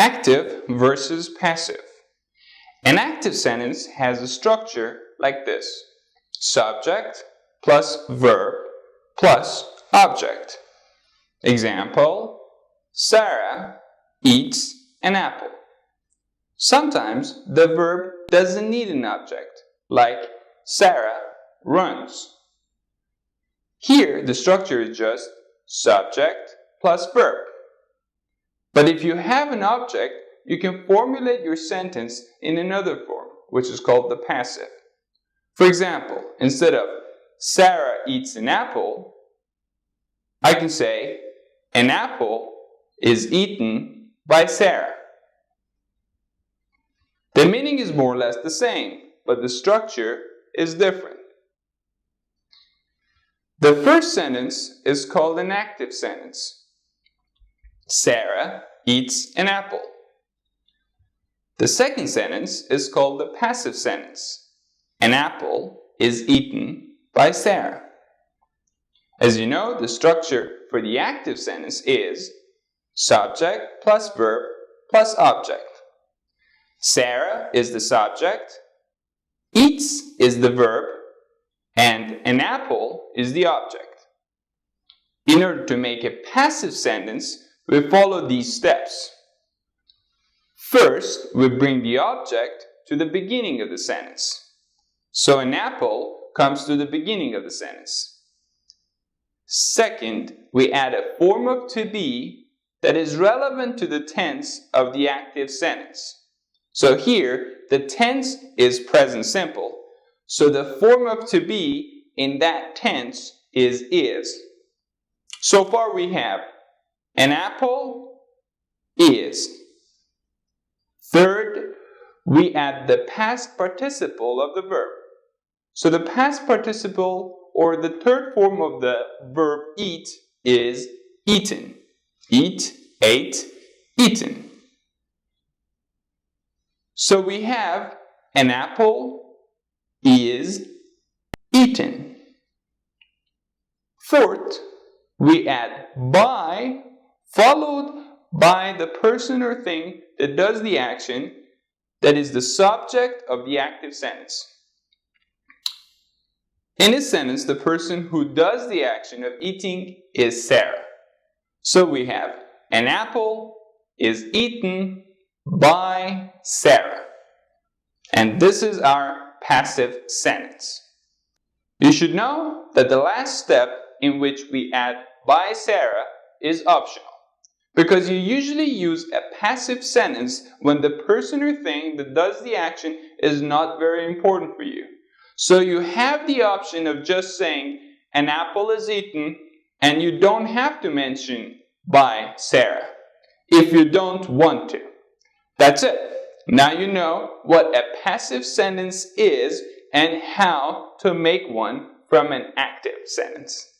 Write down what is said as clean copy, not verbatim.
Active versus passive. An active sentence has a structure like this: subject plus verb plus object. Example: Sarah eats an apple. Sometimes the verb doesn't need an object, like Sarah runs. Here the structure is just subject plus verb. But if you have an object, you can formulate your sentence in another form, which is called the passive. For example, instead of Sarah eats an apple, I can say an apple is eaten by Sarah. The meaning is more or less the same, but the structure is different. The first sentence is called an active sentence. Sarah eats an apple. The second sentence is called the passive sentence. An apple is eaten by Sarah. As you know, the structure for the active sentence is subject plus verb plus object. Sarah is the subject, eats is the verb, and an apple is the object. In order to make a passive sentence, we follow these steps. First, we bring the object to the beginning of the sentence. So an apple comes to the beginning of the sentence. Second, we add a form of to be that is relevant to the tense of the active sentence. So here, the tense is present simple. So the form of to be in that tense is. So far we have an apple is. Third, we add the past participle of the verb. So the past participle, or the third form of the verb eat, is eaten. Eat, ate, eaten. So we have an apple is eaten. Fourth, we add by, followed by the person or thing that does the action, that is the subject of the active sentence. In this sentence, the person who does the action of eating is Sarah. So we have an apple is eaten by Sarah. And this is our passive sentence. You should know that the last step in which we add by Sarah is optional, because you usually use a passive sentence when the person or thing that does the action is not very important for you. So you have the option of just saying an apple is eaten, and you don't have to mention by Sarah if you don't want to. That's it. Now you know what a passive sentence is and how to make one from an active sentence.